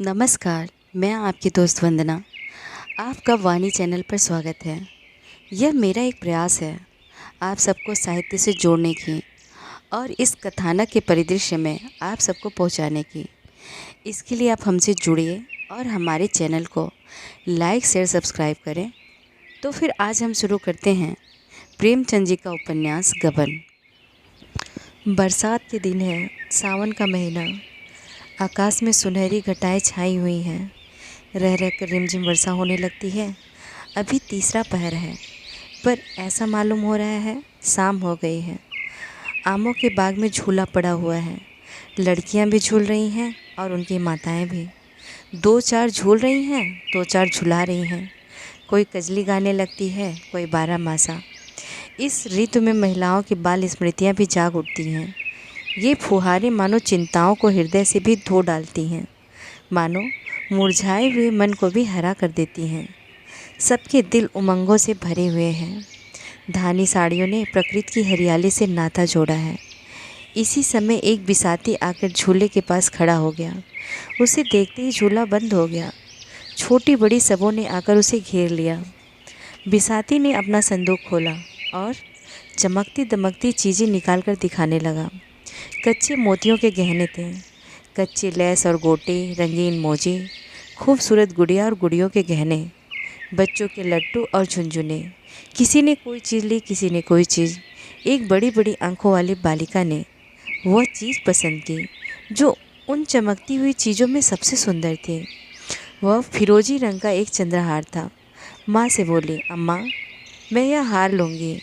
नमस्कार, मैं आपकी दोस्त वंदना। आपका वाणी चैनल पर स्वागत है। यह मेरा एक प्रयास है आप सबको साहित्य से जोड़ने की और इस कथानक के परिदृश्य में आप सबको पहुंचाने की। इसके लिए आप हमसे जुड़िए और हमारे चैनल को लाइक शेयर सब्सक्राइब करें। तो फिर आज हम शुरू करते हैं प्रेमचंद जी का उपन्यास गबन। बरसात के दिन है, सावन का महीना। आकाश में सुनहरी घटाएं छाई हुई हैं। रह रह कर रिमझिम वर्षा होने लगती है। अभी तीसरा पहर है, पर ऐसा मालूम हो रहा है शाम हो गई है। आमों के बाग में झूला पड़ा हुआ है। लड़कियां भी झूल रही हैं और उनकी माताएं भी। दो चार झूल रही हैं, दो चार झुला रही हैं। कोई कजली गाने लगती है, कोई बारह मासा। इस ऋतु में महिलाओं की बाल स्मृतियाँ भी जाग उठती हैं। ये फुहारें मानो चिंताओं को हृदय से भी धो डालती हैं, मानो मुरझाए हुए मन को भी हरा कर देती हैं। सबके दिल उमंगों से भरे हुए हैं। धानी साड़ियों ने प्रकृति की हरियाली से नाता जोड़ा है। इसी समय एक बिसाती आकर झूले के पास खड़ा हो गया। उसे देखते ही झूला बंद हो गया। छोटी बड़ी सबों ने आकर उसे घेर लिया। बिसाती ने अपना संदूक खोला और चमकती दमकती चीज़ें निकाल कर दिखाने लगा। कच्चे मोतियों के गहने थे, कच्चे लेस और गोटे, रंगीन मोजे, खूबसूरत गुड़िया और गुड़ियों के गहने, बच्चों के लड्डू और झुनझुने। किसी ने कोई चीज़ ली, किसी ने कोई चीज़। एक बड़ी बड़ी आंखों वाली बालिका ने वह चीज़ पसंद की जो उन चमकती हुई चीज़ों में सबसे सुंदर थी। वह फिरोजी रंग का एक चंद्रहार था। माँ से बोली, अम्मा मैं यह हार लूँगी।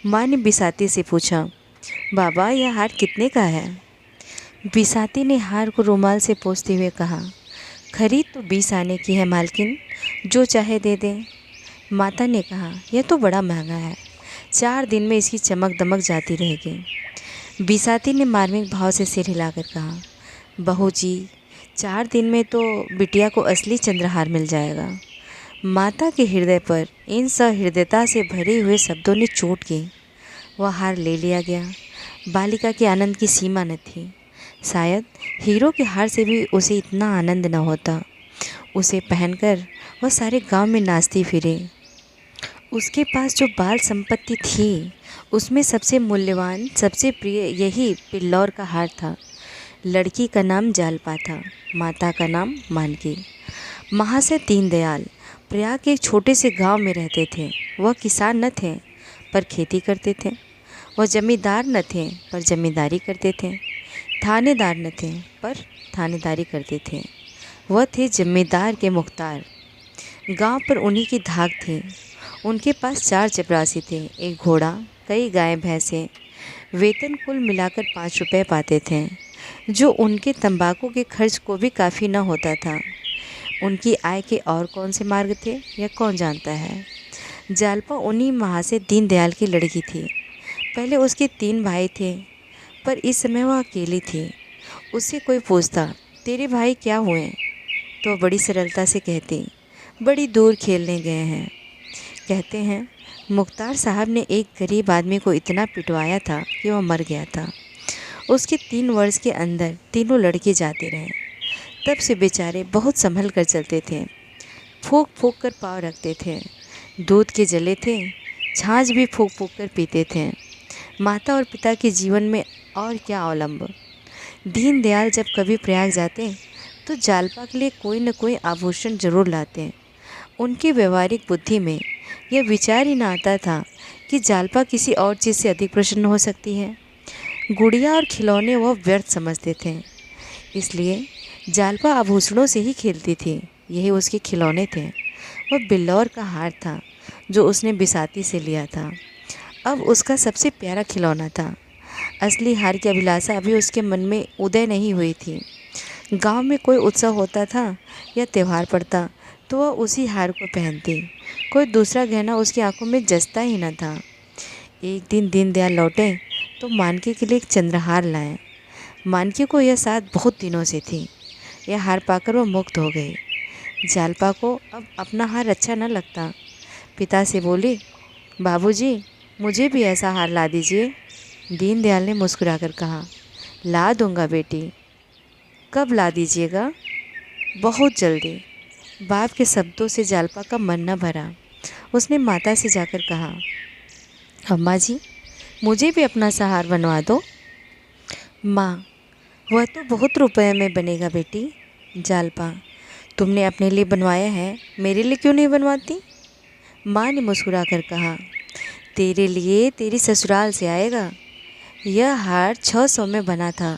माँ ने बिसाती से पूछा, बाबा यह हार कितने का है? बिसाती ने हार को रुमाल से पोंछते हुए कहा, खरीद तो 20 आने की है मालकिन, जो चाहे दे दें। माता ने कहा, यह तो बड़ा महंगा है, 4 दिन में इसकी चमक दमक जाती रहेगी। बिसाती ने मार्मिक भाव से सिर हिलाकर कहा, बहू जी 4 दिन में तो बिटिया को असली चंद्रहार मिल जाएगा। माता के हृदय पर इन सहृदयता से भरे हुए शब्दों ने चोट की। वह हार ले लिया गया। बालिका के आनंद की सीमा न थी। शायद हीरो के हार से भी उसे इतना आनंद न होता। उसे पहनकर वह सारे गांव में नाचती फिरे। उसके पास जो बाल संपत्ति थी उसमें सबसे मूल्यवान, सबसे प्रिय यही पिल्लौर का हार था। लड़की का नाम जालपा था, माता का नाम मानकी। महाशय दीनदयाल प्रयाग के एक छोटे से गांव में रहते थे। वह किसान न थे पर खेती करते थे। वह जमींदार न थे पर जमींदारी करते थे। थानेदार न थे पर थानेदारी करते थे। वह थे जमींदार के मुख्तार। गांव पर उन्हीं की धाक थी। उनके पास 4 चपरासी थे, एक घोड़ा, कई गाय भैंसें। वेतन कुल मिलाकर 5 रुपये पाते थे, जो उनके तंबाकू के खर्च को भी काफ़ी न होता था। उनकी आय के और कौन से मार्ग थे यह कौन जानता है। जालपा उन्हीं महाशय दीनदयाल की लड़की थी। पहले उसके 3 भाई थे, पर इस समय वह अकेली थी। उससे कोई पूछता, तेरे भाई क्या हुए? तो बड़ी सरलता से कहती, बड़ी दूर खेलने गए हैं। कहते हैं मुख्तार साहब ने एक गरीब आदमी को इतना पिटवाया था कि वह मर गया था। उसके 3 वर्ष के अंदर तीनों लड़के जाते रहे। तब से बेचारे बहुत संभल कर चलते थे। फूंक फूंक कर पाँव रखते थे। दूध के जले थे, छाछ भी फूंक फूंक कर पीते थे। माता और पिता के जीवन में और क्या अवलंब। दीनदयाल जब कभी प्रयाग जाते तो जालपा के लिए कोई न कोई आभूषण जरूर लाते। उनकी व्यवहारिक बुद्धि में यह विचार ही न आता था कि जालपा किसी और चीज़ से अधिक प्रसन्न हो सकती है। गुड़िया और खिलौने वह व्यर्थ समझते थे, इसलिए जालपा आभूषणों से ही खेलती थी। यही उसके खिलौने थे। वह बिल्लौर का हार था जो उसने बिसाती से लिया था। अब उसका सबसे प्यारा खिलौना था। असली हार की अभिलाषा अभी उसके मन में उदय नहीं हुई थी। गांव में कोई उत्सव होता था या त्यौहार पड़ता तो वह उसी हार को पहनती। कोई दूसरा गहना उसकी आंखों में जचता ही न था। एक दिन दीनदयाल लौटे तो मानकी के लिए एक चंद्रहार लाए। मानकी को यह साथ बहुत दिनों से थी। यह हार पाकर वह मुक्त हो गई। जालपा को अब अपना हार अच्छा न लगता। पिता से बोली, बाबूजी मुझे भी ऐसा हार ला दीजिए। दीनदयाल ने मुस्कुराकर कहा, ला दूंगा बेटी। कब ला दीजिएगा? बहुत जल्दी। बाप के शब्दों से जालपा का मन न भरा। उसने माता से जाकर कहा, अम्मा जी, मुझे भी अपना सहार बनवा दो। माँ, वह तो बहुत रुपए में बनेगा बेटी। जालपा, तुमने अपने लिए बनवाया है, मेरे लिए क्यों नहीं बनवाती? माँ ने मुस्कुराकर कहा, तेरे लिए तेरी ससुराल से आएगा। यह हार 600 में बना था।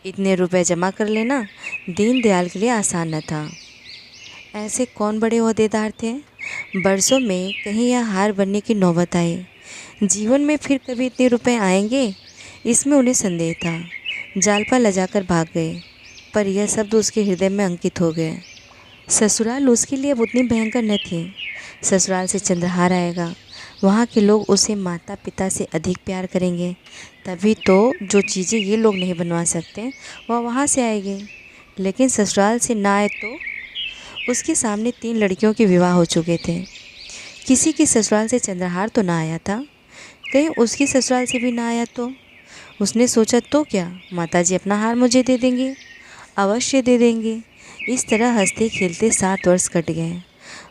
इतने रुपए जमा कर लेना दीनदयाल के लिए आसान न था। ऐसे कौन बड़े ओहदेदार थे? बरसों में कहीं यह हार बनने की नौबत आई। जीवन में फिर कभी इतने रुपए आएंगे, इसमें उन्हें संदेह था। जालपा लजाकर भाग गए, पर यह शब्द उसके हृदय में अंकित हो गए। ससुराल उसके लिए अब उतनी भयंकर न थी। ससुराल से चंद्रहार आएगा, वहाँ के लोग उसे माता पिता से अधिक प्यार करेंगे। तभी तो जो चीज़ें ये लोग नहीं बनवा सकते वह वहाँ से आएगी। लेकिन ससुराल से ना आए तो? उसके सामने 3 लड़कियों के विवाह हो चुके थे। किसी की ससुराल से चंद्रहार तो ना आया था, कहीं उसकी ससुराल से भी ना आया तो? उसने सोचा, तो क्या, माताजी अपना हार मुझे दे देंगी, अवश्य दे देंगे। इस तरह हंसते खेलते 7 वर्ष कट गए।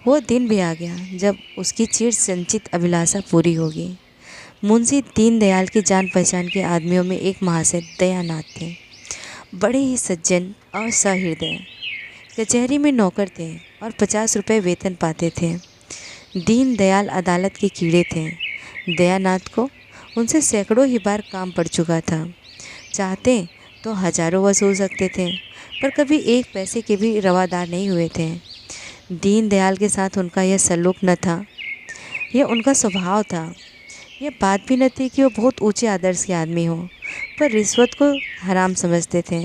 वो दिन भी आ गया जब उसकी चिर संचित अभिलाषा पूरी होगी। मुंशी दीनदयाल की जान पहचान के आदमियों में एक महाशय दयानाथ थे। बड़े ही सज्जन और सहृदय। कचहरी में नौकर थे और 50 रुपये वेतन पाते थे। दीनदयाल अदालत के कीड़े थे। दयानाथ को उनसे सैकड़ों ही बार काम पड़ चुका था। चाहते तो हजारों वसूल सकते थे, पर कभी 1 पैसे के भी रवादार नहीं हुए थे। दीनदयाल के साथ उनका यह सलूक न था, यह उनका स्वभाव था। यह बात भी न थी कि वो बहुत ऊंचे आदर्श के आदमी हो, पर रिश्वत को हराम समझते थे।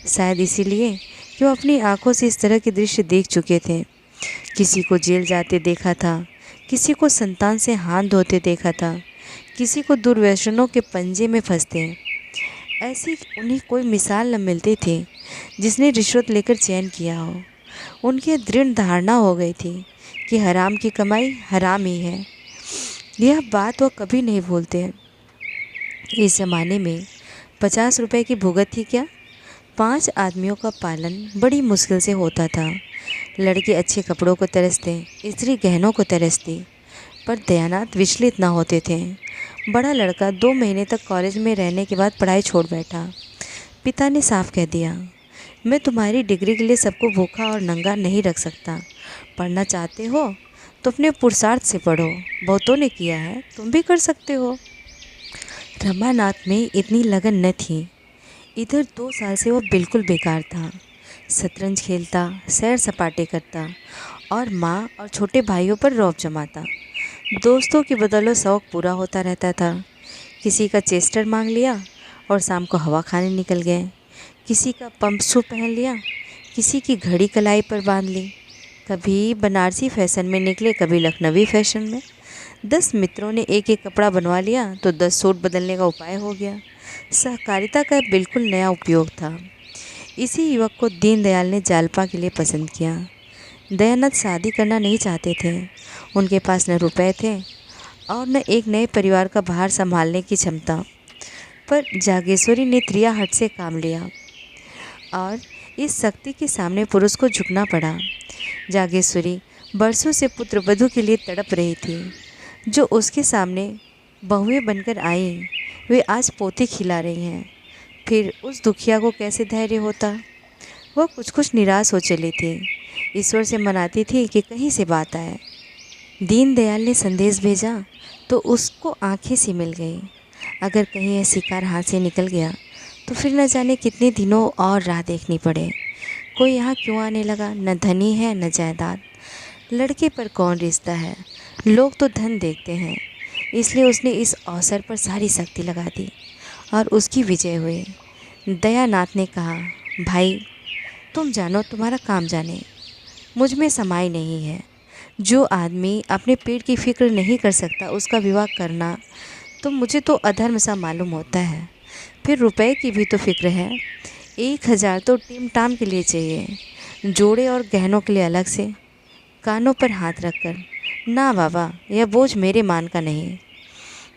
शायद इसीलिए कि वो अपनी आंखों से इस तरह के दृश्य देख चुके थे। किसी को जेल जाते देखा था, किसी को संतान से हाथ धोते देखा था, किसी को दुर्व्यसनों के पंजे में फंसते। ऐसी उन्हें कोई मिसाल न मिलती थी जिसने रिश्वत लेकर चयन किया हो। उनकी दृढ़ धारणा हो गई थी कि हराम की कमाई हराम ही है। यह बात वह कभी नहीं भूलते। इस ज़माने में 50 रुपए की भुगत थी क्या? 5 आदमियों का पालन बड़ी मुश्किल से होता था। लड़के अच्छे कपड़ों को तरसते, स्त्री गहनों को तरसती, पर दयानाथ विचलित न होते थे। बड़ा लड़का 2 महीने तक कॉलेज में रहने के बाद पढ़ाई छोड़ बैठा। पिता ने साफ कह दिया, मैं तुम्हारी डिग्री के लिए सबको भूखा और नंगा नहीं रख सकता। पढ़ना चाहते हो तो अपने पुरुषार्थ से पढ़ो, बहुतों ने किया है, तुम भी कर सकते हो। रमानाथ में इतनी लगन न थी। इधर 2 साल से वो बिल्कुल बेकार था। शतरंज खेलता, सैर सपाटे करता और माँ और छोटे भाइयों पर रौब जमाता। दोस्तों की बदौलत शौक पूरा होता रहता था। किसी का चेस्टर मांग लिया और शाम को हवा खाने निकल गए। किसी का पंप शू पहन लिया, किसी की घड़ी कलाई पर बांध ली। कभी बनारसी फैशन में निकले, कभी लखनवी फैशन में। 10 मित्रों ने एक एक कपड़ा बनवा लिया तो 10 सूट बदलने का उपाय हो गया। सहकारिता का बिल्कुल नया उपयोग था। इसी युवक को दीनदयाल ने जालपा के लिए पसंद किया। दयानंद शादी करना नहीं चाहते थे। उनके पास न रुपए थे और न एक नए परिवार का भार संभालने की क्षमता। पर जागेश्वरी ने त्रिया हट से काम लिया और इस शक्ति के सामने पुरुष को झुकना पड़ा। जागेश्वरी बरसों से पुत्र वधू के लिए तड़प रही थी। जो उसके सामने बहुएं बनकर आई, वे आज पोते खिला रही हैं। फिर उस दुखिया को कैसे धैर्य होता? वह कुछ निराश हो चली थी। ईश्वर से मनाती थी कि कहीं से बात आए। दीनदयाल ने संदेश भेजा तो उसको आंखें सी मिल गई। अगर कहीं यह शिकार हाथ से निकल गया तो फिर न जाने कितने दिनों और राह देखनी पड़े। कोई यहाँ क्यों आने लगा? न धनी है न जायदाद। लड़के पर कौन रिश्ता है? लोग तो धन देखते हैं। इसलिए उसने इस अवसर पर सारी शक्ति लगा दी और उसकी विजय हुई। दयानाथ ने कहा, भाई तुम जानो, तुम्हारा काम जाने, मुझ में समाई नहीं है। जो आदमी अपने पेट की फिक्र नहीं कर सकता उसका विवाह करना तो मुझे तो अधर्म सा मालूम होता है। फिर रुपए की भी तो फिक्र है। 1000 तो टीम टाम के लिए चाहिए, जोड़े और गहनों के लिए अलग से। कानों पर हाथ रखकर, ना बाबा, यह बोझ मेरे मान का नहीं।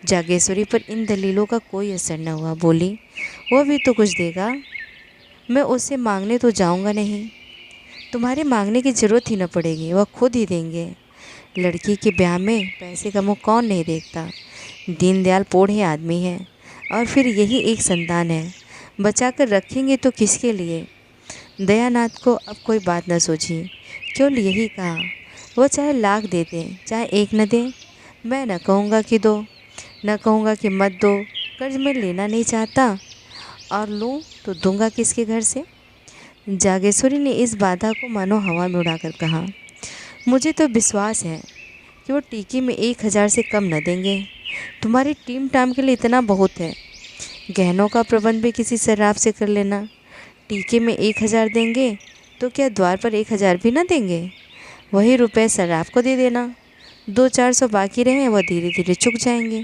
जागेश्वरी पर इन दलीलों का कोई असर न हुआ। बोली, वो भी तो कुछ देगा, मैं उससे मांगने तो जाऊंगा नहीं। तुम्हारे मांगने की ज़रूरत ही न पड़ेगी, वह खुद ही देंगे। लड़की के ब्याह में पैसे का मुँह कौन नहीं देखता। दीनदयाल पोढ़े आदमी है और फिर यही एक संतान है, बचा कर रखेंगे तो किसके लिए। दयानाथ को अब कोई बात न सूझी, केवल यही कहा, वह चाहे लाख दे दें चाहे एक न दें, मैं न कहूँगा कि दो, न कहूँगा कि मत दो। कर्ज मैं लेना नहीं चाहता, और लूँ तो दूंगा किसके घर से। जागेश्वरी ने इस बाधा को मानो हवा में उड़ाकर कहा, मुझे तो विश्वास है कि वो टीके में 1,000 से कम न देंगे। तुम्हारी टीम टाम के लिए इतना बहुत है। गहनों का प्रबंध भी किसी शराब से कर लेना। टीके में 1,000 देंगे तो क्या द्वार पर 1,000 भी ना देंगे। वही रुपए शराब को दे देना, 200-400 बाकी रहे वह धीरे धीरे चुक जाएंगे।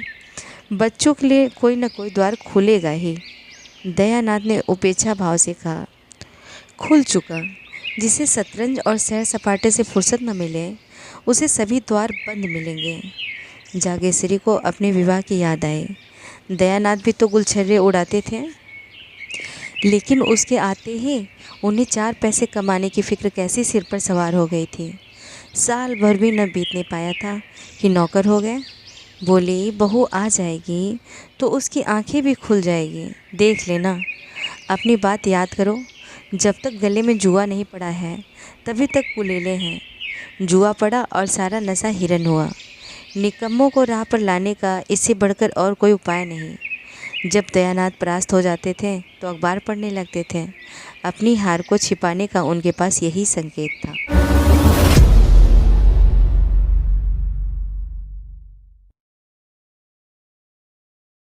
बच्चों के लिए कोई न कोई द्वार खुलेगा ही। दयानाथ ने उपेक्षा भाव से कहा, खुल चुका। जिसे शतरंज और सैर सपाटे से फुर्सत न मिले उसे सभी द्वार बंद मिलेंगे। जागेश्वरी को अपने विवाह की याद आई। दयानाथ भी तो गुलछर्रे उड़ाते थे, लेकिन उसके आते ही उन्हें 4 पैसे कमाने की फिक्र कैसे सिर पर सवार हो गई थी। साल भर भी न बीतने पाया था कि नौकर हो गए। बोली, बहू आ जाएगी तो उसकी आंखें भी खुल जाएगी, देख लेना। अपनी बात याद करो, जब तक गले में जुआ नहीं पड़ा है तभी तक कुलेले हैं। जुआ पड़ा और सारा नशा हिरन हुआ। निकम्मों को राह पर लाने का इससे बढ़कर और कोई उपाय नहीं। जब दयानाथ परास्त हो जाते थे तो अखबार पढ़ने लगते थे। अपनी हार को छिपाने का उनके पास यही संकेत था।